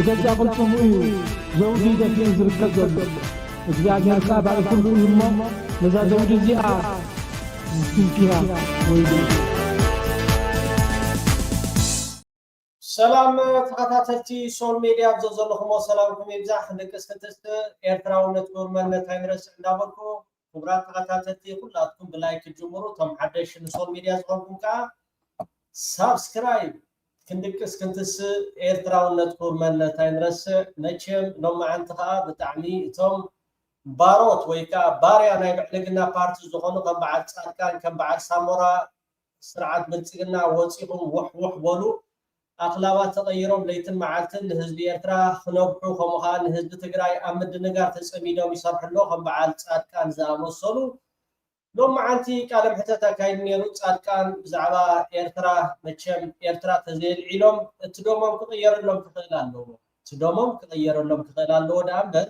بجزا قلت مؤيو زوجي دفين زركز እግዚአብሔር ቃል ሁሉ ይሞ ለዛው ዲዚአ ስንቲያ ወይ ሰላም ተከታታዮች ሶል ሚዲያ ዘዘለኹም ሰላምኩም ይብዛሕ ንቅስከተስተ ኤርትራውነት ጎርመነት ሃይረስ እንዳበልኩ ኩብራት ተከታታዮች ሁላችሁም በላይክ ጀምሩ ቶም ሓደሽ ሶል ሚዲያ ዝቆምኩም ካ ሰብስክራይብ ክንድቅስከተስ ኤርትራውነት ጎርመነት ሃይረስ ነቸም ሎማዓንተኻ ብጣዕሚ እቶም ባሮት ወይካ ባሪያ ናይ ብዕልግና ፓርቲ ዝኾኑ ከም በዓል ጻድቃን ከም በዓል ሳሞራ ስርዓት ብልጽግና ወፂኦም ወሕወሕ በሉ ኣኽላባት ተቀይሮም ለይትን መዓልትን ህዝቢ ኤርትራ ክነብሑ ከምኡኻ ንህዝቢ ትግራይ ኣብ ምድንጋር ተጸሚዶም ይሰርሕሎ ከም በዓል ጻድቃን ዝኣመሰሉ ሎም መዓልቲ ቃለ ምሕተት ኣካይድ ነይሩ ጻድቃን ብዛዕባ ኤርትራ መቸም ኤርትራ ተዘይልዒሎም እቲ ዶሞም ክቕየረሎም ክኽእል ኣለዎ እቲ ዶሞም ክቕየረሎም ክኽእል ኣለዎ ዳ እምበር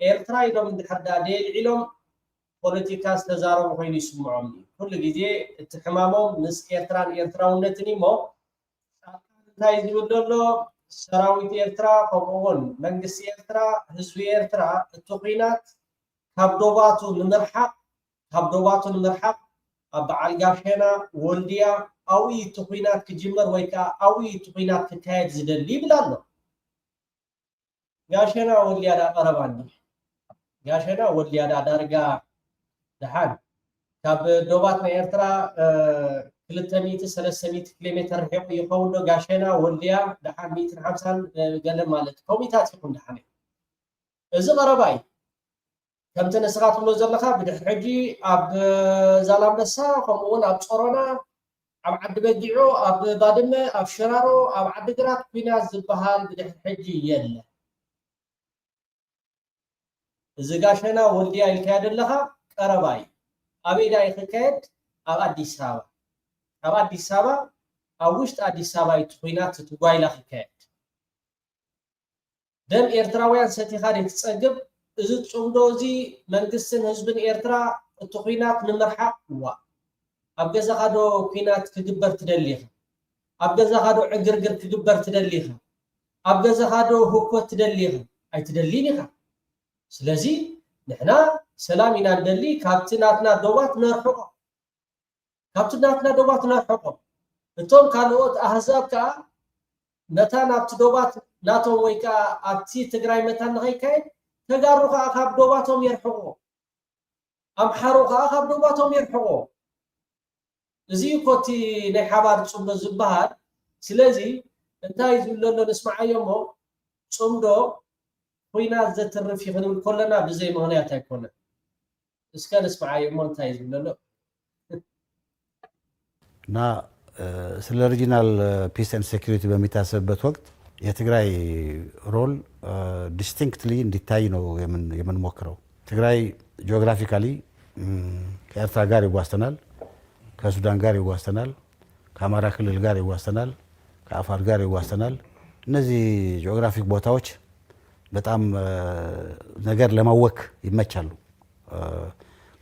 ኤርትራ ኢሎም እንድሕር ዳ ደይልዒሎም ፖለቲካ ዝተዛረቡ ኮይኑ ይስምዖም ኩሉ ግዜ እቲ ሕማሞም ምስ ኤርትራን ኤርትራውነትን እሞ እንታይ ዝብል ዘሎ ሰራዊት ኤርትራ ከምኡውን መንግስቲ ኤርትራ ህዝቢ ኤርትራ እቲ ኩናት ካብ ዶባቱ ንምርሓቅ ኣብ በዓል ጋሸና ወልድያ ኣውይ እቲ ኩናት ክጅመር ወይ ከዓ ኣውይ እቲ ኩናት ክካየድ ዝደሊ ይብል ኣሎ ጋሸና ወልድያ ዳ ቀረባኒ ጋሸና ወልድያ ዳ ዳርጋ ደሓን ካብ ዶባት ናይ ኤርትራ 200-300 ኪሎ ሜትር ርሒቁ ይኸውን ዶ ጋሸና ወልድያ ደሓን 150 ገለ ማለት ኮሚታት ይኹን ደሓን እዚ ቀረባይ ከምቲ ንስኻትብሎ ዘለካ ብድሕሪ ሕጂ ኣብ ዛላምበሳ ከምኡውን ኣብ ጾሮና ኣብ ዓዲ በጊዑ ኣብ ባድመ ኣብ ሽራሮ ኣብ ዓዲግራት ኩናት ዝበሃል ብድሕሪ ሕጂ የለ እዚ ጋሸና ወልድያ ኢልካ ደለኻ ቀረባይ ኣበይ ዳ ይክካየድ ኣብ ኣዲስ ኣበባ ኣብ ኣዲስ ኣበባ ኣብ ውሽጢ ኣዲስ ኣበባ ይትኩናት ትጓይላ ክካየድ ደም ኤርትራውያን ሰቲኻ ክትጸግብ እዚ ጽምዶ እዚ መንግስትን ህዝብን ኤርትራ እቲ ኩናት ንምርሓቅ ዋ ኣብ ገዛኻ ዶ ኩናት ክግበር ትደሊኻ ኣብ ገዛኻ ዶ ዕግርግር ክግበር ትደሊኻ ኣብ ገዛኻ ዶ ህኮት ትደሊኻ ኣይትደሊን ኢኻ ስለዚ ንሕና ሰላም ኢና እንደሊ ካብቲ ናትና ዶባት ነርሕቆ እቶም ካልኦት ኣህዛብ ከዓ ነታ ናብቲ ዶባት ናቶም ወይ ከዓ ኣብቲ ትግራይ መታ ንኸይካየድ ተጋሩ ከዓ ካብ ዶባቶም የርሕቆ ኣምሓሮ ከዓ ካብ ዶባቶም የርሕቆ እዚ ኮቲ ናይ ሓባር ጽምዶ ዝበሃል ስለዚ እንታይ ዝብሎ ንስማዓዮሞ ጽምዶ ኩናት ዘትርፍ ይኽንብል ኮለና ብዘይ ምክንያት ኣይኮነን እስከ ንስማዓዮሞ እንታይ ዝብሎ እና ስለ ሪጂናል ፒስ ኤንድ ሴኩሪቲ በሚታሰብበት ወቅት የትግራይ ሮል ዲስቲንክትሊ እንዲታይ ነው የምንሞክረው። ትግራይ ጂኦግራፊካሊ ከኤርትራ ጋር ይዋሰናል፣ ከሱዳን ጋር ይዋሰናል፣ ከአማራ ክልል ጋር ይዋሰናል፣ ከአፋር ጋር ይዋሰናል። እነዚህ ጂኦግራፊክ ቦታዎች በጣም ነገር ለማወክ ይመቻሉ።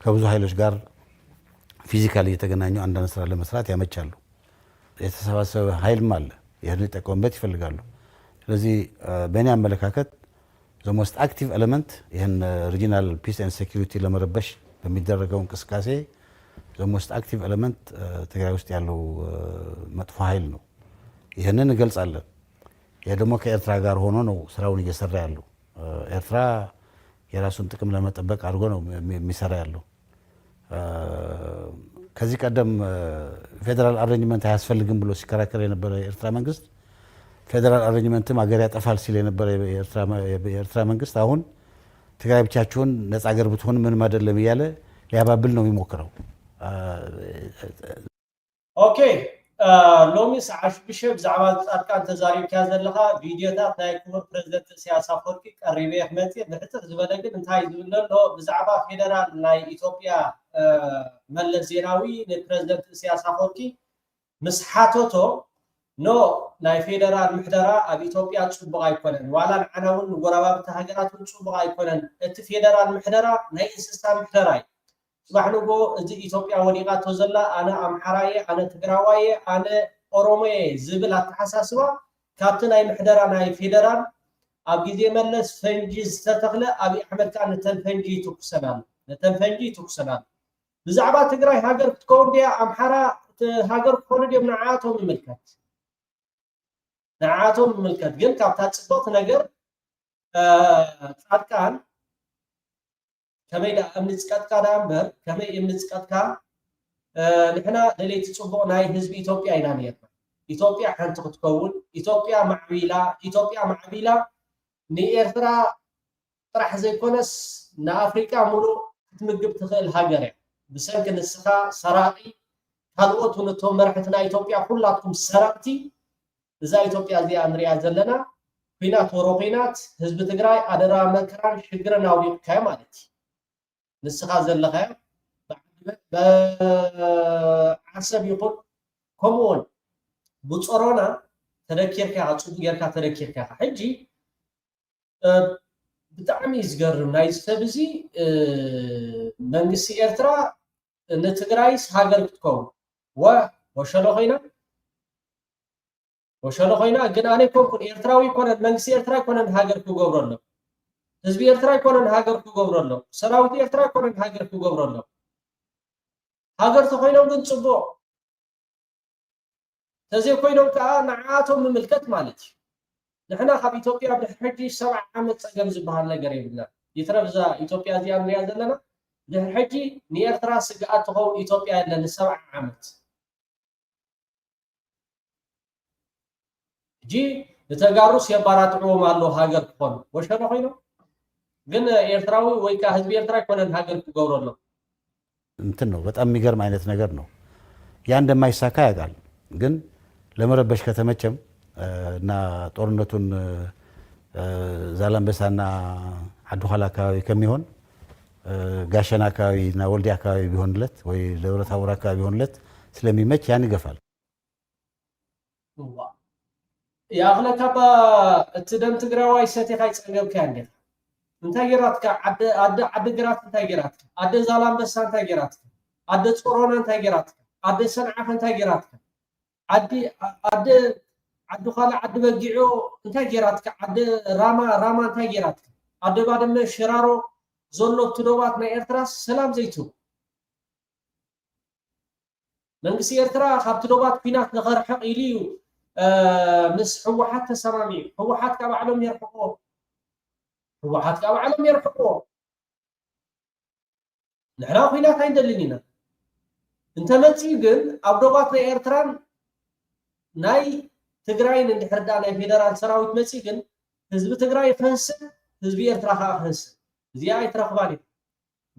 ከብዙ ኃይሎች ጋር ፊዚካሊ የተገናኙ አንዳንድ ስራ ለመስራት ያመቻሉ። የተሰባሰበ ኃይልም አለ፣ ይህን ሊጠቀሙበት ይፈልጋሉ። ስለዚህ በእኔ አመለካከት ዘ ሞስት አክቲቭ ኤሌመንት ይህን ሪጂናል ፒስ ኤንድ ሴኩሪቲ ለመረበሽ በሚደረገው እንቅስቃሴ ዘ ሞስት አክቲቭ ኤሌመንት ትግራይ ውስጥ ያለው መጥፎ ኃይል ነው። ይህንን እንገልጻለን። ይህ ደግሞ ከኤርትራ ጋር ሆኖ ነው ስራውን እየሰራ ያለው። ኤርትራ የራሱን ጥቅም ለመጠበቅ አድርጎ ነው የሚሰራ ያለው። ከዚህ ቀደም ፌደራል አሬንጅመንት አያስፈልግም ብሎ ሲከራከር የነበረ የኤርትራ መንግስት ፌደራል አሬንጅመንትም አገር ያጠፋል ሲል የነበረ የኤርትራ መንግስት አሁን ትግራይ ብቻችሁን ነፃ አገር ብትሆን ምንም አይደለም እያለ ሊያባብል ነው የሚሞክረው። ኦኬ ሎሚ ሰዓት ብሽብ ብዛዕባ ጻድቃን ተዛሪብካ ዘለኻ ቪድዮታት ናይ ክቡር ፕሬዝደንት ኢሳያስ አፈወርቂ ቀሪበ መጽ ብሕትሕ ዝበለ ግን እንታይ ዝብል ዘሎ ብዛዕባ ፌደራል ናይ ኢትዮጵያ መለስ ዜናዊ ንፕሬዝደንት ኢሳያስ አፈወርቂ ምስ ሓተቶ ኖ ናይ ፌደራል ምሕደራ ኣብ ኢትዮጵያ ጽቡቕ ኣይኮነን ዋላ ንዓና እውን ጎረባብቲ ሃገራት ጽቡቕ ኣይኮነን እቲ ፌደራል ምሕደራ ናይ እንስሳ ምሕደራ እዩ صباح نقول إذا إثيوبيا وليغا توزلا أنا أمحراية أنا تجراوية أنا أورومية زبل التحساسوا كابتن أي محدران أي فيدرال ኣብ ግዜ መለስ ፈንጂ ዝተተኽለ ኣብይ ኣሕመድ ከዓ ነተን ፈንጂ ይትኩሰናል ብዛዕባ ትግራይ ሃገር ክትከውን ድያ ኣምሓራ ሃገር ክኾኑ ድዮም ንዓቶም ይምልከት ግን ካብታ ፅብቕቲ ነገር ጻድቃን ከመይ ዳ እምኒ ዝቀጥካ ዳ እምበር ከመይ እምኒ ዝቀጥካ ንሕና ለለይቲ ፅቡቕ ናይ ህዝቢ ኢትዮጵያ ኢና ነርና ኢትዮጵያ ሓንቲ ክትከውን ኢትዮጵያ ማዕቢላ ንኤርትራ ጥራሕ ዘይኮነስ ንኣፍሪካ ሙሉእ ክትምግብ ትኽእል ሃገር እያ ብሰንኪ ንስኻ ሰራቂ ካልኦት እውን እቶም መራሕትና ኢትዮጵያ ኩላትኩም ሰራቅቲ እዛ ኢትዮጵያ እዚኣ ንሪኣ ዘለና ኩናት ወሮ ኩናት ህዝቢ ትግራይ ኣደራ መከራን ሽግርን ኣውዲቕካዮ ማለት እዩ ንስኻ ዘለኻዮ ብዓሰብ ይኹን ከምኡውን ብፆሮና ተደኪርካ ፅቡቅ ጌርካ ተደኪርካ ሕጂ ብጣዕሚ ዝገርም ናይ ሰብ እዚ መንግስቲ ኤርትራ ንትግራይስ ሃገር ክትከውን ወሸሎ ኮይና ግን ኣነ ኮንኩን ኤርትራዊ ኮነን መንግስቲ ኤርትራ ኮነን ሃገር ክገብረሎ ህዝቢ ኤርትራ ኮነን ሃገር ክገብረሎ ሰራዊት ኤርትራ ኮነን ሃገር ክገብረሎ ሃገር ተኮይኖም ግን ፅቡቅ ተዘይኮይኖም ከዓ ንዓቶም ምምልከት ማለት እዩ ንሕና ካብ ኢትዮጵያ ብሕጂ 70 ዓመት ፀገም ዝበሃል ነገር የብልና ይትረብዛ ኢትዮጵያ እዚኣ ንሪኣ ዘለና ድሕሪ ሕጂ ንኤርትራ ስግኣት ትኸውን ኢትዮጵያ የለን 70 ዓመት ሕጂ ንተጋሩስ የባራትዕዎም ኣሎ ሃገር ክኾኑ ወሸሎ ኮይኖም ግን ኤርትራዊ ወይ ከዓ ህዝቢ ኤርትራ ይኮነን ሃገር ክገብረሎ እንትን ነው በጣም የሚገርም አይነት ነገር ነው ያ እንደማይሳካ ያውቃል ግን ለመረበሽ ከተመቸም እና ጦርነቱን ዛላምበሳና አድኋላ አካባቢ ከሚሆን ጋሸና አካባቢ እና ወልዲያ አካባቢ ቢሆንለት ወይ ደብረ ታቦር አካባቢ ቢሆንለት ስለሚመች ያን ይገፋል ያኽለካ እትደም ትግራዋይ ሰቴኻ ይፀገብካ እንዴት እንታይ ጌራትካ ዓደ ግራት እንታይ ጌራትካ ዓደ ዛላምበሳ እንታይ ጌራትካ ዓደ ጾሮና እንታይ ጌራትካ ዓደ ሰንዓፈ እንታይ ጌራትካ ዓደ ኻላ ዓደ በጊዑ እንታይ ጌራትካ ዓደ ራማ እንታይ ጌራትካ ዓደ ባድመ ሽራሮ ዘሎ ትዶባት ናይ ኤርትራ ሰላም ዘይቱ መንግስቲ ኤርትራ ካብ ትዶባት ኩናት ንኸርሕቕ ኢሉ እዩ ምስ ሕወሓት ተሰማሚዑ ሕወሓት ካብ ዓለም የርሕቆ ንሕና ኩናት ኣይንደልን ኢና እንተመፅኡ ግን ኣብ ዶባት ናይ ኤርትራን ናይ ትግራይን እንድሕርዳ ናይ ፌደራል ሰራዊት መፅኡ ግን ህዝቢ ትግራይ ክህስን ህዝቢ ኤርትራ ከዓ ክህስን እዚኣ ኣይትረኽባን እዩ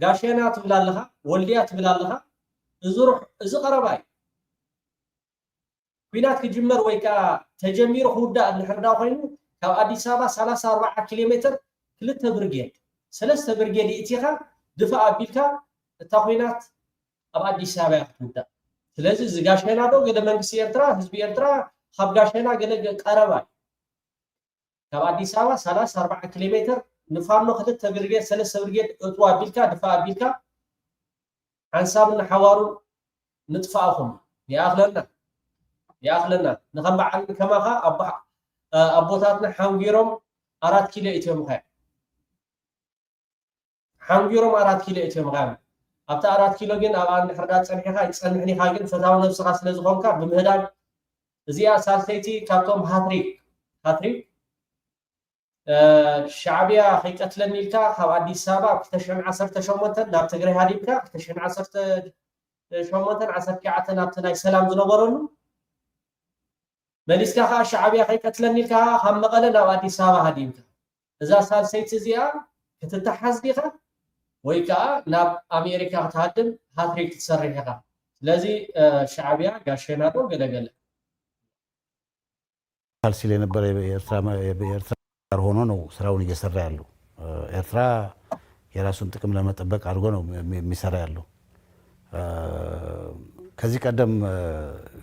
ጋሸና ትብል ኣለኻ ወልድያ ትብል ኣለኻ እዚ ቀረባ እዩ ኩናት ክጅመር ወይ ከዓ ተጀሚሩ ክውዳእ እንድሕርዳ ኮይኑ ካብ ኣዲስ ኣበባ 34 ኪሎ ሜትር ክልተ ብርጌድ ሰለስተ ብርጌድ ኢቲኻ ድፋእ ኣቢልካ እታ ኩናት ኣብ ኣዲስ ኣበባ ክትውዳእ ስለዚ እዚ ጋሸና ዶ ገለ መንግስቲ ኤርትራ ህዝቢ ኤርትራ ካብ ጋሸና ገለ ቀረባ ካብ ኣዲስ ኣበባ 34 ኪሎ ሜትር ንፋኖ ክልተ ብርጌድ ሰለስተ ብርጌድ እጥዋ ኣቢልካ ድፋእ ኣቢልካ ሓንሳብን ሓዋሩን ንጥፋእኹም يأخلنا نخبع عن كما خا أبوتاتنا حنجيرهم 4 كيلو إتيوم خا حنجيرهم 4 كيلو إتيوم خا أبتا 4 كيلو جن أبان حردات سنحي خا يتسنحني خاجن فتاو نفس غاس لزغون كا بمهدان زيا سالتيتي كابتوم هاتريك الشعبية خيكت لنيلكا خا أديس أبابا كتشن 10 شومنتن ناب تجري هاديبكا كتشن 10 شومنتن 10 كعتن نابتناي سلام زنبرنو ماليسكا خا شعبية خيكت لنيلكا خا مقالة ناب أديس أبابا هاديبكا إذا سالتيتي زيا كتتحز ديخا ويكا ناب أمريكا تهدم هاتريك تسريحها لذي شعبية قاشيناتو قلقل ሲል የነበረ የኤርትራ ሆኖ ነው ስራውን እየሰራ ያለው ኤርትራ የራሱን ጥቅም ለመጠበቅ አድርጎ ነው የሚሰራ ያለው ከዚህ ቀደም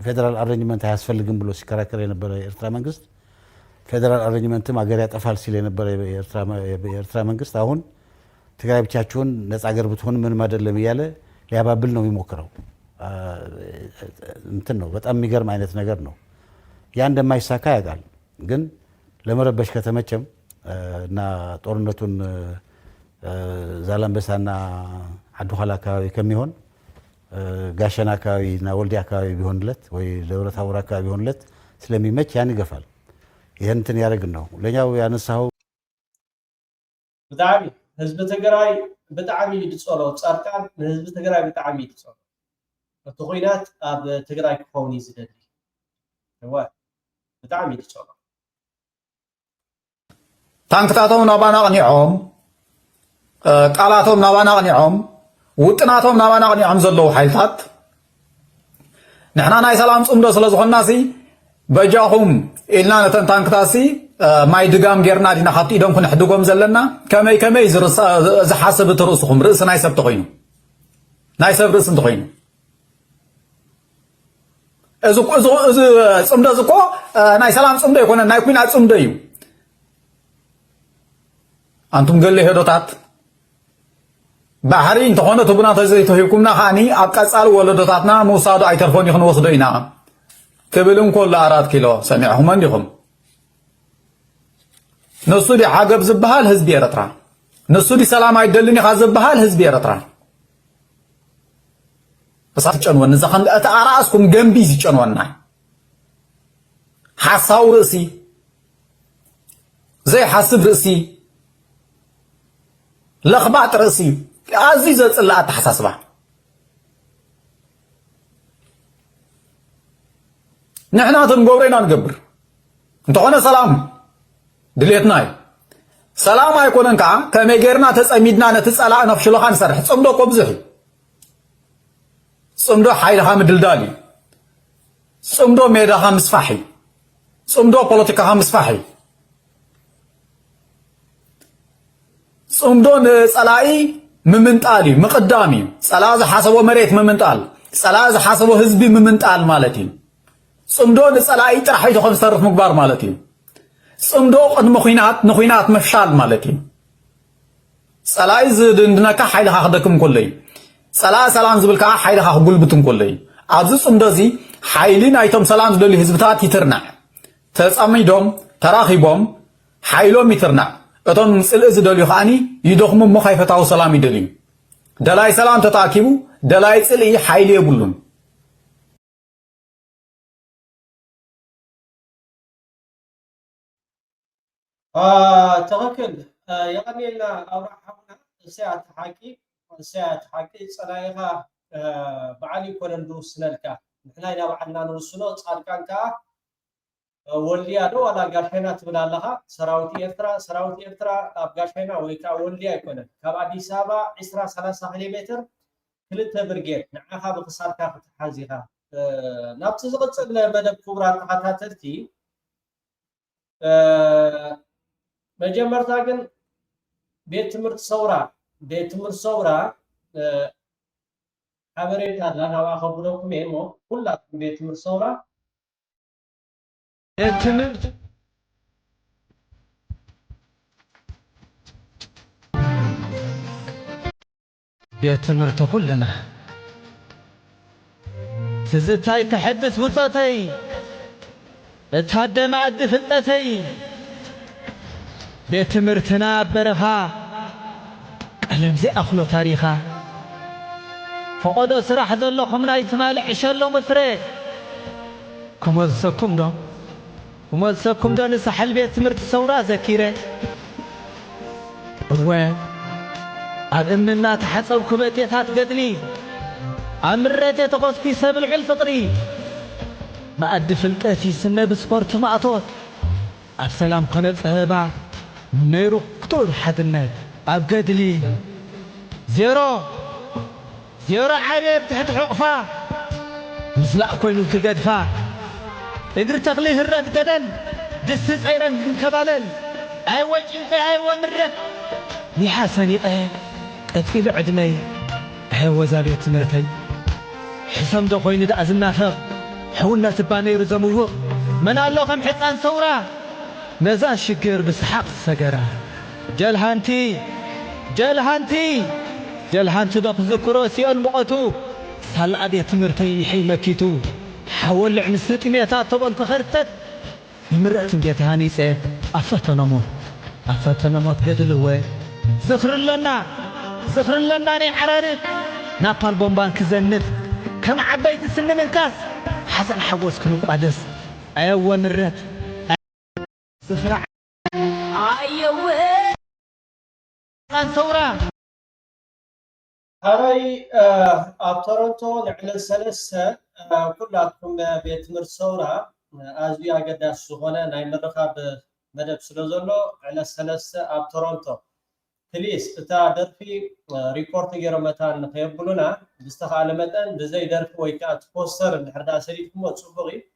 ፌደራል አሬንጅመንት አያስፈልግም ብሎ ሲከራከር የነበረ የኤርትራ መንግስት ፌደራል አሬንጅመንትም አገር ያጠፋል ሲል የነበረ የኤርትራ መንግስት አሁን ትግራይ ብቻችሁን ነፃ አገር ብትሆን ምንም አይደለም እያለ ሊያባብል ነው የሚሞክረው እንትን ነው በጣም የሚገርም አይነት ነገር ነው ያ እንደማይሳካ ያውቃል ግን ለመረበሽ ከተመቸም እና ጦርነቱን ዛላምበሳና አድኋላ አካባቢ ከሚሆን ጋሸና አካባቢና ወልዲያ አካባቢ ቢሆንለት ወይ ደብረ ታቦር አካባቢ ቢሆንለት ስለሚመች ያን ይገፋል። ይሄን እንትን ያደርግ ነው። ለኛው ያነሳው ብጣዕሚ ህዝቢ ትግራይ ብጣዕሚ ይድጸሎ ጻድቃን ህዝቢ ትግራይ ብጣዕሚ ይድጸሎ እቲ ኩናት ኣብ ትግራይ ክኸውን እዩ ዝደሊ ብጣዕሚ ይድጸሎ ታንክታቶም ናባና ቅኒዖም ቃላቶም ናባና ቅኒዖም ውጥናቶም ናባና ቅኒዖም ዘለዉ ሓይልታት ንሕና ናይ ሰላም ፅምዶ ስለ ዝኾንናሲ በጃኹም ኢልና ነተን ታንክታሲ ማይ ድጋም ጌርና ዲና ካብቲ ኢዶም ክንሕድጎም ዘለና ከመይ ዝሓስብ እቲ ርእስኹም ርእሲ ናይ ሰብ ተኮይኑ ናይ ሰብ ርእሲ እንተኮይኑ እዚ ፅምዶ እዚ እኮ ናይ ሰላም ፅምዶ ይኮነን ናይ ኩናት ፅምዶ እዩ። አንቱም ገለ ሄዶታት ባሕሪ እንተኾነ ትቡና ተዘይተሂብኩምና ከዓኒ ኣብ ቀፃሊ ወለዶታትና ምውሳዱ ኣይተርፎን ይኹን ወስዶ ኢና ክብል እንኮሎ 4 ኪሎ ሰሚዕኹም እንዲኹም ንሱ ዲ ሓገብ ዝበሃል ህዝቢ ኤርትራ ንሱ ዲ ሰላም ኣይደልን ኢኻ ዝበሃል ህዝቢ ኤርትራ እሳት ጨንወን እዛ ከም እቲ ኣራእስኩም ገንቢ ዝጨንወና ሓሳው ርእሲ ዘይሓስብ ርእሲ لخبات رأسي عزيزة الله تحساسبها نحن تنقورينا نقبر انتو هنا سلام دليتناي سلام يكون انكا كما غيرنا تسأميدنا نتسألا نفشلو خان سرح صمدو قبزحي صمدو حيلها مدلدالي صمدو ميدها مسفاحي صمدو بوليتيكها مسفاحي صمدون صلاي ممنطالي مقدامي صلاز حسبو مريت ممنطال صلاز حسبو حزبي ممنطال مالتي صمدون صلاي طرحي تخون صرف مقبار مالتي صمدو قد مخينات مفشال مالتي صلاي زدندنك حيلها خدكم كلي صلا سلام زبلك حيلها غلبتم كلي ابز صمدوزي حيلين ايتم سلام زدلي حزبታት يترنا تصاميدوم تراخيبوم حيلوم يترنا እቶም ጽልእ ዝደልዩ ኸዓኒ ይደኽሙ እሞ ካይፈታው ሰላም ይደልዩ ደላይ ሰላም ተታኪቡ ደላይ ጽልእ ሓይሊ የብሉን تغكل يغنينا أوراحنا ساعة حقي صلايها بعلي كورندو سنلكا نحنا إذا بعدنا نرسلو صاركانكا وليا دو على غاشينا تبلالها سراوتي إرترا أب غاشينا ويكا وليا يكونن كاب أديس أبا 20-30 كيلومتر كلتا برجيت نعاها بقصاركا فتحازيها نابت زغط مدب كبرات قطاترتي مجمرتا ግን ቤት ትምህርት ሰውራ ሐበሬታ ላናዋ ኸብሮኩም ኤሞ ሁላችሁም ቤት ትምህርት ሰውራ የትምህርት የትምህርት ሁሉና ትዝታይ ተሐድስ ውጣተይ እታደማ ፍልጠተይ بتمرتنا برها قلم زي أخلو تاريخا فقدو سراح ذلكم لا يتمال عشلو مفري كمالسكم دو نسحل بيتمرت سورا زكيرة وين أمنا تحصل كبتيتات قدلي عمرتي تقص في سبب الفطري ما أدف الكاتي سنة بسبورت معطوت السلام قناة ثابع نيرو كتور حدنا أبقد لي زيرو حبيب تحت حقفا مسلاء كوينو كقدفا إدر تغليه الرد قدن دسس عيران كبالن أي وجه أي ومرة ني حسني أتفيل عدني أي وزارية نرتي حسام دو خويني دا أزلنا فق حولنا تباني رزموه من الله خم حطان ثورة نزان شكر بسحق سجرة جلهانتي دق ذكره سيان بقتو هل أدي تمرتي حي مكيتو حول عنستي ميتات طبعا تخرتت مرأت جت هاني سيف أفتنمو أفتنا ما تقدر هو زخر لنا ني حرارك نابال بومبان كزنت كم عبيت السن من كاس حسن حبوس كنو قادس أيوة مرات زخر أيوة ثورة هاي أبترنتو لعل سلسة كلاتكم بيت مرسورة أزوي أقداش سخونة ناي مرخاب مدب سلوزولو على سلسة أبترنتو بليز اتا درفي ريبورت غير متان خيبلونا بستخاله متن بزي درف ويكات بوستر الحردا سريف مو صبغي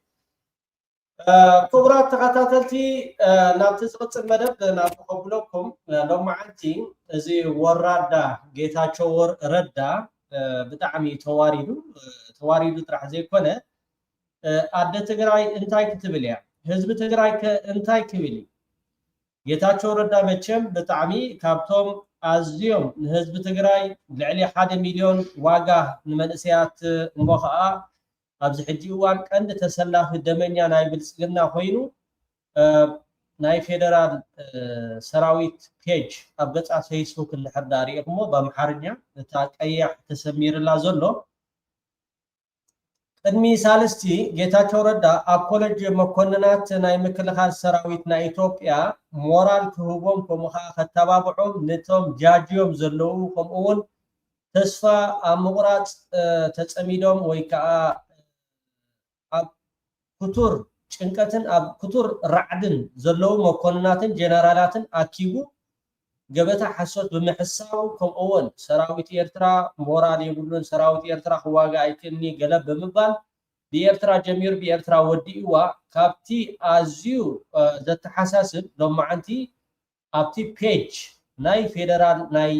كبرات تقاتلتي نابت صقص مدب نابت قبلكم لو معنتي زي ورادا جيتاچو ردا بتعمي تواريدو طرح زي كونه اد تግራይ እንታይ ክትብልያ ህዝብ ትግራይ እንታይ ክብል ጌታቸው ረዳ መቸም በጣዕሚ ካብቶም ኣዝዮም ንህዝቢ ትግራይ ልዕሊ 1 ሚሊዮን ዋጋ ንመንእሰያት እሞኸኣ ኣብዚ ሕጂ እዋን ቀንዲ ተሰላፊ ደመኛ ናይ ብልጽግና ኮይኑ ናይ ፌደራል ሰራዊት ፔጅ ኣብ ገጻ ፌስቡክ ልሕዳሪ እሞ በአምሓርኛ እታ ቀያሕ ተሰሚርላ ዘሎ ቅድሚ ሳልስቲ ጌታቸው ረዳ ኣብ ኮሌጅ መኮንናት ናይ ምክልኻል ሰራዊት ናይ ኢትዮጵያ ሞራል ክህቦም ከምኡ ከዓ ከተባብዖም ነቶም ጃጅዮም ዘለዉ ከምኡውን ተስፋ ኣብ ምቁራፅ ተፀሚዶም ወይ ከዓ ኣብ ኩቱር ጭንቀትን ኣብ ኩቱር ራዕድን ዘለዉ መኮንናትን ጀነራላትን ኣኪቡ ገበታ ሓሶት ብምሕሳብ ከምኡውን ሰራዊት ኤርትራ ሞራል የብሉን ሰራዊት ኤርትራ ክዋጋ ኣይክእልኒ ገለብ ብምባል ብኤርትራ ጀሚሩ ብኤርትራ ወዲእዋ ካብቲ ኣዝዩ ዘተሓሳስብ ሎማዓንቲ ኣብቲ ፔጅ ናይ ፌደራል ናይ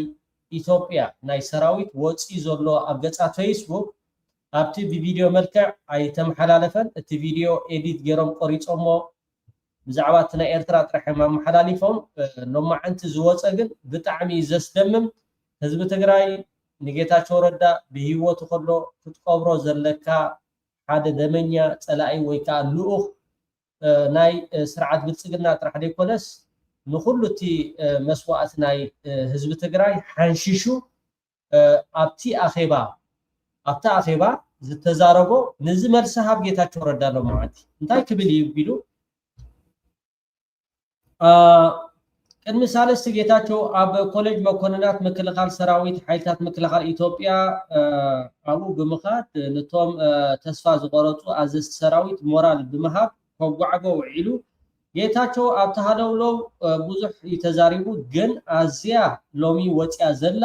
ኢትዮጵያ ናይ ሰራዊት ወፂ ዘሎ ኣብ ገጻ ፌስቡክ ኣብቲ ብቪድዮ መልክዕ ኣይተመሓላለፈን እቲ ቪድዮ ኤዲት ገይሮም ቆሪፆሞ ብዛዕባ እቲ ናይ ኤርትራ ጥራሕ መሓላሊፎም ሎማዓንቲ ዝወፀ ግን ብጣዕሚ ዘስደምም ህዝቢ ትግራይ ንጌታቸው ረዳ ብሂወቱ ከሎ ክትቀብሮ ዘለካ ሓደ ደመኛ ፀላኢ ወይ ከዓ ልኡኽ ናይ ስርዓት ብልጽግና ጥራሕ ዘይኮነስ ንኩሉ እቲ መስዋዕት ናይ ህዝቢ ትግራይ ሓንሺሹ ኣብቲ ኣኼባ ዝተዛረቦ ንዚ መልሲ ሃብ ጌታቸው ረዳ ሎማዓንቲ እንታይ ክብል ይቢሉ ቅድሚ ሳልስቲ ጌታቸው ኣብ ኮሌጅ መኮንናት ምክልኻል ሰራዊት ሓይልታት ምክልኻል ኢትዮጵያ ኣብኡ ብምኻድ ነቶም ተስፋ ዝቆረፁ ኣዘዝቲ ሰራዊት ሞራል ብምሃብ ከጓዕጎ ውዒሉ ጌታቸው ኣብ ተሃለውለው ብዙሕ ተዛሪቡ ግን ኣዝያ ሎሚ ወፅያ ዘላ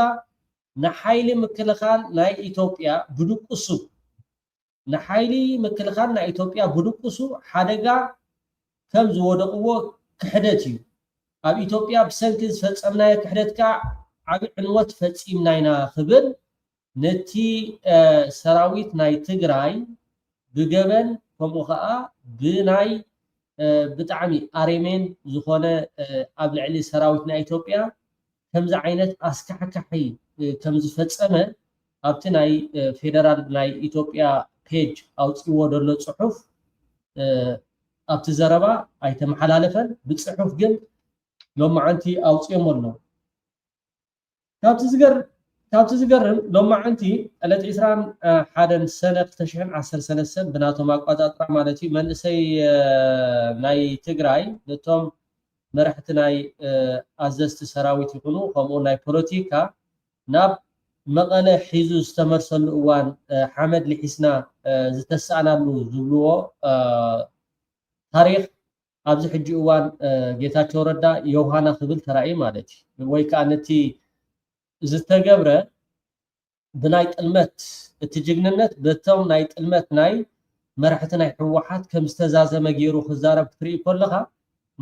ንሓይሊ ምክልኻል ናይ ኢትዮጵያ ብድቁሱ ንሓይሊ ምክልኻል ናይ ኢትዮጵያ ብድቁሱ ሓደጋ ከም ዝወደቕዎ ክሕደት እዩ ኣብ ኢትዮጵያ ብሰንኪ ዝፈፀምናዮ ክሕደት ከዓ ዓብዪ ዕንወት ፈፂምና ኢና ክብል ነቲ ሰራዊት ናይ ትግራይ ብገበን ከምኡ ከዓ ብናይ ብጣዕሚ ኣሬሜን ዝኾነ ኣብ ልዕሊ ሰራዊት ናይ ኢትዮጵያ ከምዚ ዓይነት ኣስካሕካሒ ከም ዝፈፀመ ኣብቲ ናይ ፌደራል ናይ ኢትዮጵያ ፔጅ ኣውፅዎ ዘሎ ፅሑፍ ኣብቲ ዘረባ ኣይተመሓላለፈን ብፅሑፍ ግን ሎማዓንቲ ኣውፅዮም ኣሎ ካብቲ ዝገርም ሎማዓንቲ ዕለት 21 ሰነ 2013 ብናቶም ኣቆፃፅራ ማለት እዩ መንእሰይ ናይ ትግራይ ነቶም መራሕቲ ናይ ኣዘዝቲ ሰራዊት ይኹኑ ከምኡ ናይ ፖለቲካ ናብ መቐለ ሒዙ ዝተመርሰሉ እዋን ሓመድ ልሒስና ዝተሰኣናሉ ዝብልዎ ታሪክ ኣብዚ ሕጂ እዋን ጌታቸው ረዳ የውሃና ክብል ተራእዩ ማለት እዩ ወይ ከዓ ነቲ ዝተገብረ ብናይ ጥልመት እቲ ጅግንነት በቶም ናይ ጥልመት ናይ መራሕቲ ናይ ሕወሓት ከም ዝተዛዘመ ገይሩ ክዛረብ ክትርኢ ከለካ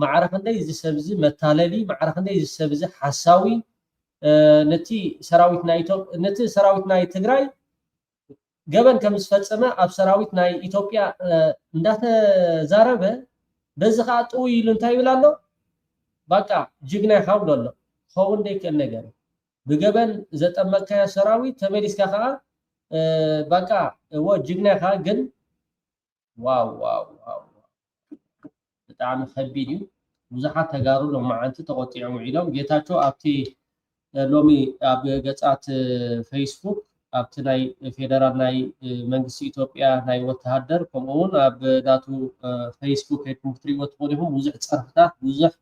ማዕረ ክንደይ እዚ ሰብ እዚ መታለሊ ማዕረ ክንደይ እዚ ሰብ እዚ ሓሳዊ ነቲ ሰራዊት ናይ ትግራይ ገበን ከም ዝፈፀመ ኣብ ሰራዊት ናይ ኢትዮጵያ እንዳተዛረበ በዚ ከዓ ጥው ኢሉ እንታይ ይብል ኣሎ በቃ ጅግና ኢኻ ብሎ ኣሎ ክኸውን ደይክእል ነገር ብገበን ዘጠመቅካዮ ሰራዊት ተመሊስካ ከዓ በቃ እዎ ጅግና ኢኻ ግን ዋው ብጣዕሚ ከቢድ እዩ ብዙሓት ተጋሩ ሎማዓንቲ ተቆጢዖም ዒሎም ጌታቸው ኣብቲ ሎሚ ኣብ ገጻት ፌስቡክ ኣብቲ ናይ ፌደራል ናይ መንግስቲ ኢትዮጵያ ናይ ወተሃደር ከምኡውን ኣብ ዳቱ ፌስቡክ ክትሪእዎ ትኽእሉ ኢኹም ብዙሕ ፀርፍታት ብዙሕ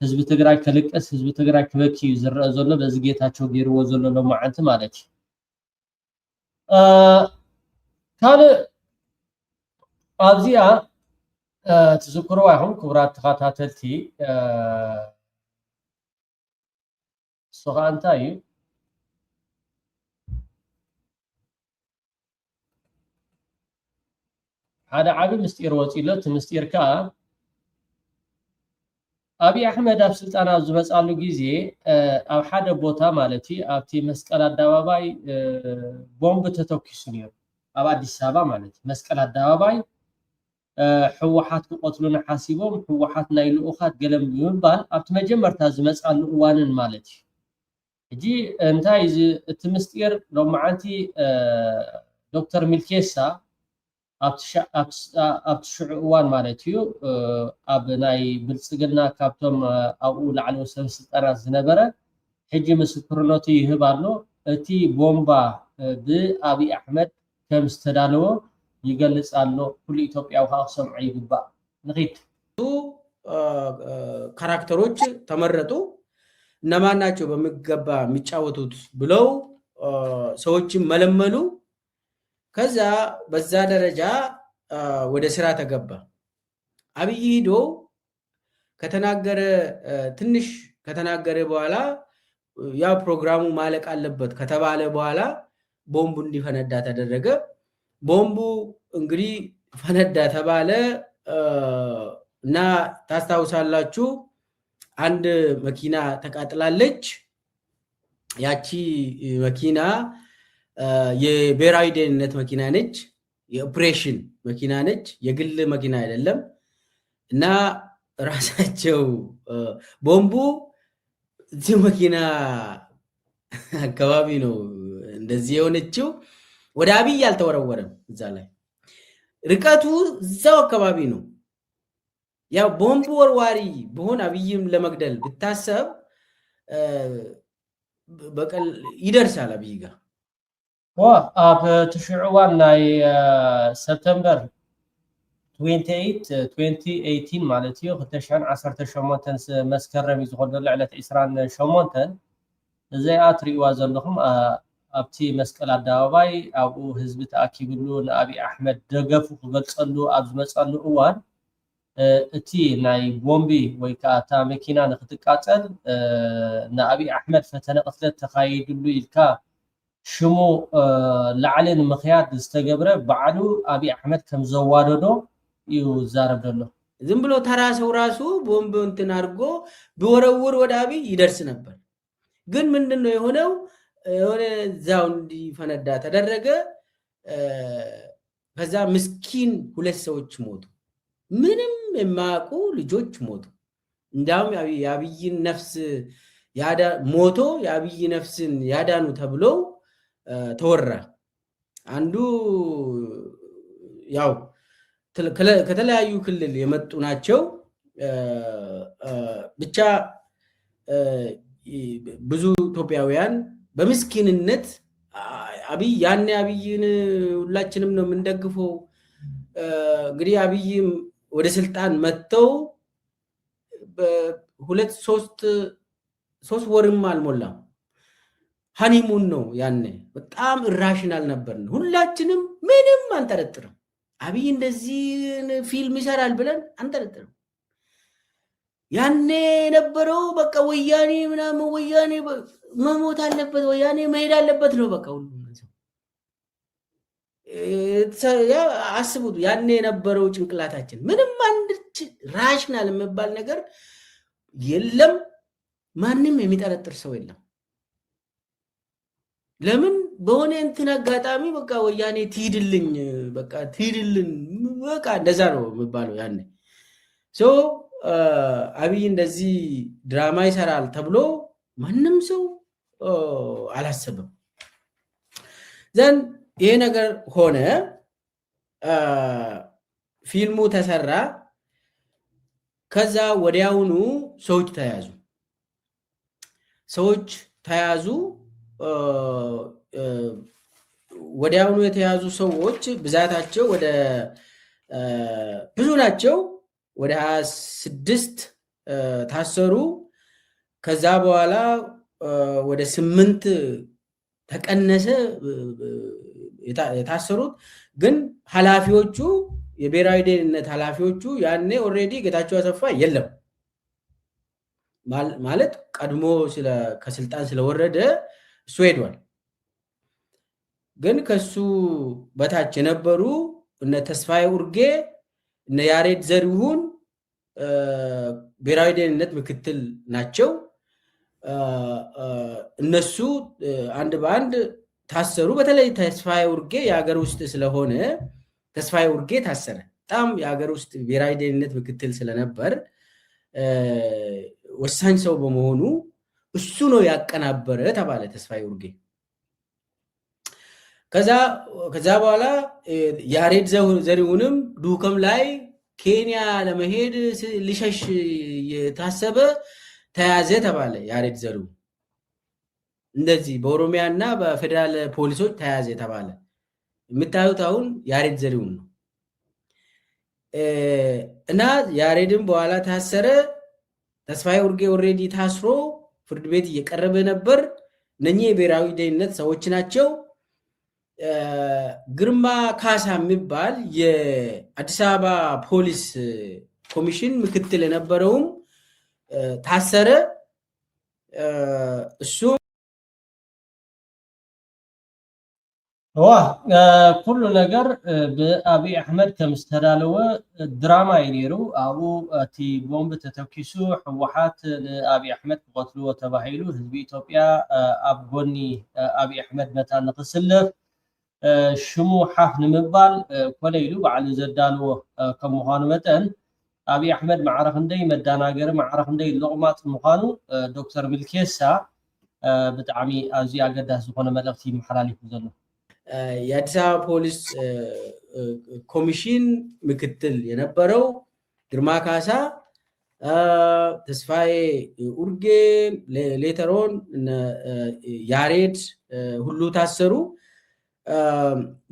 ህዝቢ ትግራይ ከልቅስ ህዝቢ ትግራይ ክበኪ ዝረአ ዘሎ በዚ ጌታቸው ገይርዎ ዘሎ ሎማዓንቲ ማለት እዩ ካልእ ኣብዚኣ ትዝክርዋ ኢኹም ክቡራት ተኸታተልቲ እሱ ከዓ እንታይ እዩ ሓደ ዓብዪ ምስጢር ወፂሎ እቲ ምስጢር ከዓ ኣብይ ኣሕመድ ኣብ ስልጣን ኣብ ዝመፃሉ ግዜ ኣብ ሓደ ቦታ ማለት እዩ ኣብቲ መስቀል ኣደባባይ ቦምብ ተተኪሱ ነይሩ ኣብ ኣዲስ ኣበባ ማለት እዩ መስቀል ኣደባባይ ሕወሓት ክቆትሉና ሓሲቦም ሕወሓት ናይ ልኡኻት ገለም ብምባል ኣብቲ መጀመርታ ዝመፃሉ እዋንን ማለት እዩ ሕጂ እንታይ እቲ ምስጢር ሎማዓንቲ ዶክተር ሚልኬሳ ኣብቲ ሽዑ እዋን ማለት እዩ ኣብ ናይ ብልፅግና ካብቶም ኣብኡ ላዕለወ ሰብ ስልጣናት ዝነበረ ሕጂ ምስክርነቱ ይህብ ኣሎ እቲ ቦምባ ብኣብይ ኣሕመድ ከም ዝተዳለወ ይገልጽ ኣሎ ኩሉ ኢትዮጵያዊ ከዓ ክሰምዖ ይግባእ ንኺድ ካራክተሮች ተመረጡ እነማን ናቸው በሚገባ የሚጫወቱት ብለው ሰዎችን መለመሉ ከዛ በዛ ደረጃ ወደ ስራ ተገባ አብይ ሂዶ ከተናገረ ትንሽ ከተናገረ በኋላ ያ ፕሮግራሙ ማለቅ አለበት ከተባለ በኋላ ቦምቡ እንዲፈነዳ ተደረገ ቦምቡ እንግዲህ ፈነዳ ተባለ እና ታስታውሳላችሁ አንድ መኪና ተቃጥላለች ያቺ መኪና የብሔራዊ ደህንነት መኪና ነች የኦፕሬሽን መኪና ነች የግል መኪና አይደለም እና ራሳቸው ቦምቡ እዚህ መኪና አካባቢ ነው እንደዚህ የሆነችው ወደ አብይ አልተወረወረም እዛ ላይ ርቀቱ እዛው አካባቢ ነው ያው ቦምቡ ወርዋሪ በሆነ አብይም ለመግደል ብታሰብ በቀል ይደርሳል አብይ ጋር ኣብ ትሽዑዋን ናይ ሰፕተምበር 2018 ማለት እዩ 2018 መስከረም ዝኸደሉ ዕለት 28 እዚኣ ትሪእዋ ዘለኹም ኣብቲ መስቀል ኣደባባይ ኣብኡ ህዝቢ ተኣኪብሉ ንኣብይ ኣሕመድ ደገፉ ክገልፀሉ ኣብ ዝመፀሉ እዋን እቲ ናይ ቦምቢ ወይ ከዓ እታ መኪና ንክትቃፀል ንኣብይ ኣሕመድ ፈተነ ቅትለት ተኻይድሉ ኢልካ ሽሙ ላዕሊ ንምኽያድ ዝተገብረ በዓሉ ኣብይ ኣሕመድ ከም ዘዋደዶ እዩ ዛረብ ዘሎ ዝም ብሎ ተራ ሰው ራሱ ቦምብ እንትን አድርጎ ቢወረውር ወደ አብይ ይደርስ ነበር ግን ምንድነው የሆነው የሆነ ዛው እንዲፈነዳ ተደረገ ከዛ ምስኪን ሁለት ሰዎች ሞቱ ምንም የማያውቁ ልጆች ሞቱ እንዳውም የአብይን ነፍስ ያዳ ሞቶ የአብይ ነፍስን ያዳኑ ተብሎ ተወራ አንዱ ያው ከተለያዩ ክልል የመጡ ናቸው ብቻ ብዙ ኢትዮጵያውያን በምስኪንነት አብይ ያኔ አብይን ሁላችንም ነው የምንደግፈው እንግዲህ አብይም ወደ ስልጣን መጥተው በሁለት ሶስት ወርም አልሞላም ሃኒሙን ነው ያኔ በጣም ኢራሽናል ነበርን ሁላችንም ምንም አንጠረጥርም አብይ እንደዚህ ፊልም ይሰራል ብለን አንጠረጥርም ያኔ ነበረው በቃ ወያኔ ምናምን ወያኔ መሞት አለበት ወያኔ መሄድ አለበት ነው በቃ ሁሉ አስቡት ያኔ የነበረው ጭንቅላታችን ምንም አንድ ራሽናል የሚባል ነገር የለም ማንም የሚጠረጥር ሰው የለም ለምን በሆነ እንትን አጋጣሚ በቃ ወያኔ ትሂድልኝ በቃ ትሂድልን በቃ እንደዛ ነው የሚባለው ያኔ ሶ አብይ እንደዚህ ድራማ ይሰራል ተብሎ ማንም ሰው አላሰበም ዘን ይሄ ነገር ሆነ ፊልሙ ተሰራ ከዛ ወዲያውኑ ሰዎች ተያዙ። ወዲያውኑ የተያዙ ሰዎች ብዛታቸው ወደ ብዙ ናቸው። ወደ 26 ታሰሩ። ከዛ በኋላ ወደ 8 ተቀነሰ የታሰሩት። ግን ኃላፊዎቹ የብሔራዊ ደህንነት ኃላፊዎቹ ያኔ ኦልሬዲ ጌታቸው አሰፋ የለም ማለት ቀድሞ ከስልጣን ስለወረደ እሱ ሄዷል። ግን ከሱ በታች የነበሩ እነ ተስፋዬ ኡርጌ እነ ያሬድ ዘሪሁን ብሔራዊ ደህንነት ምክትል ናቸው። እነሱ አንድ በአንድ ታሰሩ። በተለይ ተስፋዬ ኡርጌ የሀገር ውስጥ ስለሆነ ተስፋዬ ኡርጌ ታሰረ። በጣም የሀገር ውስጥ ብሔራዊ ደህንነት ምክትል ስለነበር ወሳኝ ሰው በመሆኑ እሱ ነው ያቀናበረ ተባለ ተስፋዬ ኡርጌ። ከዛ በኋላ ያሬድ ዘሪሁንም ዱከም ላይ ኬንያ ለመሄድ ሊሸሽ የታሰበ ተያዘ ተባለ። ያሬድ ዘሪሁን እንደዚህ በኦሮሚያ እና በፌዴራል ፖሊሶች ተያዘ ተባለ። የምታዩት አሁን ያሬድ ዘሪሁን ነው። እና ያሬድም በኋላ ታሰረ። ተስፋዬ ኡርጌ ኦልሬዲ ታስሮ ፍርድ ቤት እየቀረበ ነበር። እነኚህ የብሔራዊ ደህንነት ሰዎች ናቸው። ግርማ ካሳ የሚባል የአዲስ አበባ ፖሊስ ኮሚሽን ምክትል የነበረውም ታሰረ። እሱ ኩሉ ነገር ብአብይ አሕመድ ከም ዝተዳለወ ድራማ እዩ ነይሩ። ኣብኡ እቲ ቦምብ ተተኪሱ ሕወሓት ንኣብይ ኣሕመድ ክቀትልዎ ተባሂሉ ህዝቢ ኢትዮጵያ ኣብ ጎኒ ኣብይ ኣሕመድ መታ ንክስለፍ ሽሙ ሓፍ ንምባል ኮነ ኢሉ ባዕሉ ዘዳልዎ ከም ምዃኑ መጠን ኣብይ ኣሕመድ ማዕረ ክንደይ መዳናገሪ ማዕረ ክንደይ ልቑማጥ ምዃኑ ዶክተር ሚልኬሳ ብጣዕሚ ኣዝዩ ኣገዳሲ ዝኾነ መልእኽቲ ይመሓላሊፉ ዘሎ። የአዲስ አበባ ፖሊስ ኮሚሽን ምክትል የነበረው ግርማ ካሳ፣ ተስፋዬ ኡርጌ፣ ሌተሮን ያሬድ ሁሉ ታሰሩ።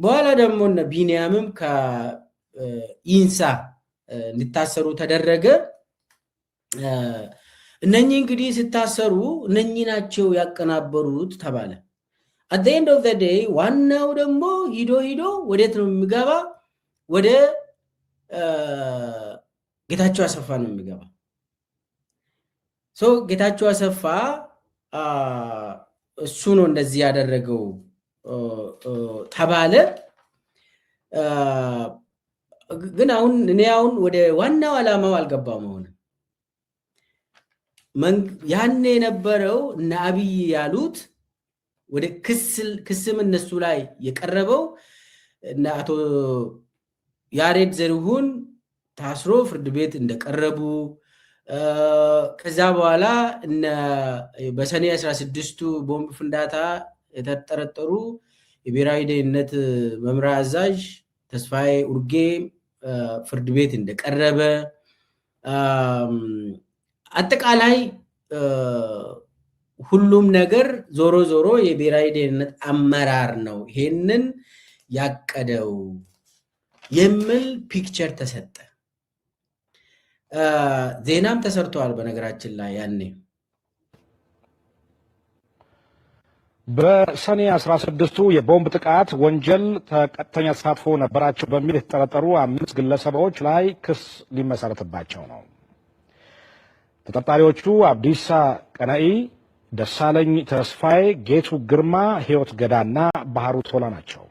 በኋላ ደግሞ እነ ቢንያምም ከኢንሳ እንዲታሰሩ ተደረገ። እነኚህ እንግዲህ ሲታሰሩ እነኚህ ናቸው ያቀናበሩት ተባለ። at the end of the day ዋናው ደግሞ ሂዶ ወዴት ነው የሚገባ? ወደ ጌታቸው አሰፋ ነው የሚገባ። ጌታቸው አሰፋ እሱ ነው እንደዚህ ያደረገው ተባለ። ግን እኔ አሁን ወደ ዋናው ዓላማው አልገባም። ሆነ ያኔ የነበረው እነ አብይ ያሉት ወደ ክስም እነሱ ላይ የቀረበው እና አቶ ያሬድ ዘሪሁን ታስሮ ፍርድ ቤት እንደቀረቡ ከዛ በኋላ በሰኔ 16ቱ ቦምብ ፍንዳታ የተጠረጠሩ የብሔራዊ ደህንነት መምሪያ አዛዥ ተስፋዬ ኡርጌ ፍርድ ቤት እንደቀረበ አጠቃላይ ሁሉም ነገር ዞሮ ዞሮ የብሔራዊ ደህንነት አመራር ነው ይሄንን ያቀደው የሚል ፒክቸር ተሰጠ። ዜናም ተሰርቷል። በነገራችን ላይ ያኔ በሰኔ 16ቱ የቦምብ ጥቃት ወንጀል ቀጥተኛ ተሳትፎ ነበራቸው በሚል የተጠረጠሩ 5 ግለሰቦች ላይ ክስ ሊመሰረትባቸው ነው። ተጠርጣሪዎቹ አብዲሳ ቀናኢ፣ ደሳለኝ ተስፋዬ፣ ጌቱ ግርማ፣ ህይወት ገዳና ባህሩ ቶላ ናቸው።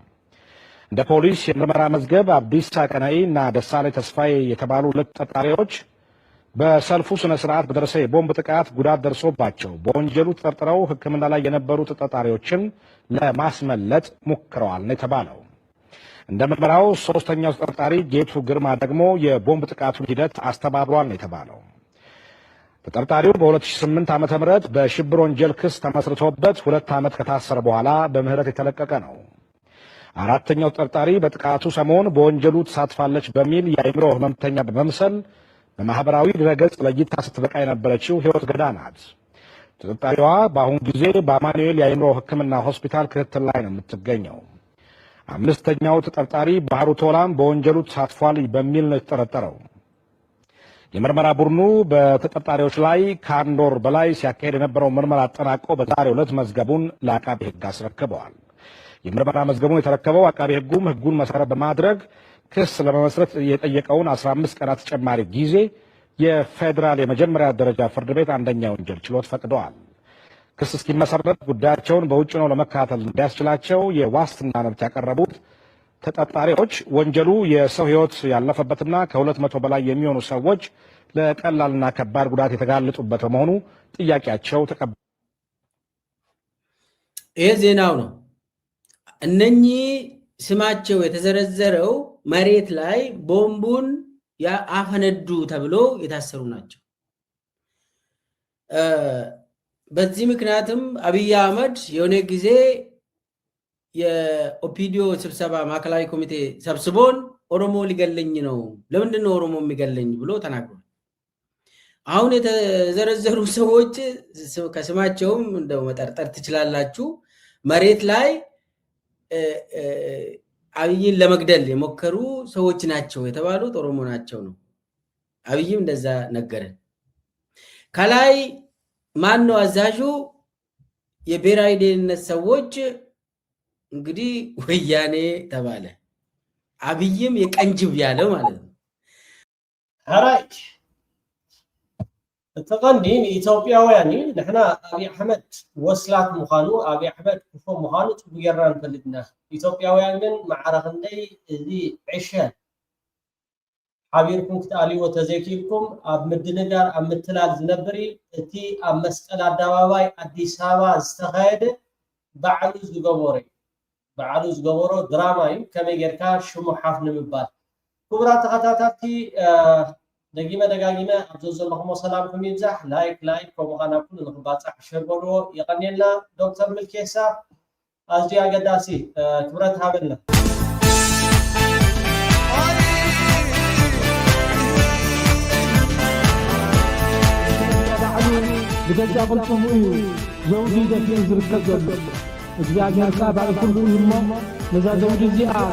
እንደ ፖሊስ የምርመራ መዝገብ አብዲሳ ቀናኢ እና ደሳለኝ ተስፋዬ የተባሉ 2 ተጠርጣሪዎች በሰልፉ ስነ ስርዓት በደረሰ የቦምብ ጥቃት ጉዳት ደርሶባቸው በወንጀሉ ተጠርጥረው ሕክምና ላይ የነበሩ ተጠርጣሪዎችን ለማስመለጥ ሞክረዋል ነው የተባለው። እንደ ምርመራው 3ኛው ተጠርጣሪ ጌቱ ግርማ ደግሞ የቦምብ ጥቃቱን ሂደት አስተባብሯል ነው የተባለው። ተጠርጣሪው በ2008 ዓ.ም በሽብር ወንጀል ክስ ተመስርቶበት 2 ዓመት ከታሰረ በኋላ በምህረት የተለቀቀ ነው። 4ኛው ተጠርጣሪ በጥቃቱ ሰሞን በወንጀሉ ተሳትፋለች በሚል የአእምሮ ህመምተኛ በመምሰል በማህበራዊ ድረገጽ ለእይታ ስትበቃ የነበረችው ህይወት ገዳ ናት። ተጠርጣሪዋ በአሁኑ ጊዜ በአማኑኤል የአእምሮ ሕክምና ሆስፒታል ክትትል ላይ ነው የምትገኘው። አምስተኛው ተጠርጣሪ ባህሩ ቶላም በወንጀሉ ተሳትፏል በሚል ነው የተጠረጠረው። የምርመራ ቡድኑ በተጠርጣሪዎች ላይ ከአንድ ወር በላይ ሲያካሄድ የነበረው ምርመራ አጠናቆ በዛሬው ዕለት መዝገቡን ለአቃቤ ሕግ አስረክበዋል። የምርመራ መዝገቡን የተረከበው አቃቤ ሕጉም ሕጉን መሰረት በማድረግ ክስ ለመመስረት የጠየቀውን 15 ቀናት ተጨማሪ ጊዜ የፌዴራል የመጀመሪያ ደረጃ ፍርድ ቤት አንደኛ ወንጀል ችሎት ፈቅደዋል። ክስ እስኪመሰረት ጉዳያቸውን በውጭ ነው ለመከታተል እንዲያስችላቸው የዋስትና መብት ያቀረቡት ተጠርጣሪዎች ወንጀሉ የሰው ሕይወት ያለፈበትና ከ200 በላይ የሚሆኑ ሰዎች ለቀላልና ከባድ ጉዳት የተጋለጡበት በመሆኑ ጥያቄያቸው ተቀበሉ። ይሄ ዜናው ነው። እነኚህ ስማቸው የተዘረዘረው መሬት ላይ ቦምቡን ያፈነዱ ተብሎ የታሰሩ ናቸው። በዚህ ምክንያትም አብይ አህመድ የሆነ ጊዜ የኦፒዲዮ ስብሰባ ማዕከላዊ ኮሚቴ ሰብስቦን ኦሮሞ ሊገለኝ ነው፣ ለምንድን ነው ኦሮሞ የሚገለኝ ብሎ ተናግሯል። አሁን የተዘረዘሩ ሰዎች ከስማቸውም እንደው መጠርጠር ትችላላችሁ። መሬት ላይ አብይን ለመግደል የሞከሩ ሰዎች ናቸው የተባሉት ኦሮሞ ናቸው ነው። አብይም እንደዛ ነገረን። ከላይ ማን ነው አዛዡ? የብሔራዊ ደህንነት ሰዎች እንግዲህ ወያኔ ተባለ። አብይም የቀንጅብ ያለው ማለት ነው። هراي التقني إثيوبياوياني نحن أبي أحمد وصلات مخانو أبي أحمد كفو مخانو تبيران فلدنا إثيوبياويان من معرخندي ذي عشان حبيركم كتالي وتزيكيكم أب مدنجار أم متلال زنبري تي أم مسألة دواوي الديساوا استخايد بعلوز جبوري بعلوز جبورو دراماي كما يركا شمو حفن مبال كبرى تخطاتاتي دقيمة دقاقيمة أبزوز اللهم وسلامكم يمزح لايك كومغانا كل نخباتح شربولو يقنينا دكتور ملكيسا أزجيا قداسي كبرت هابلنا بجا قلتم إيه زوجي ده في زركة إذا كان سابع كله يمم لذا زوجي زيادة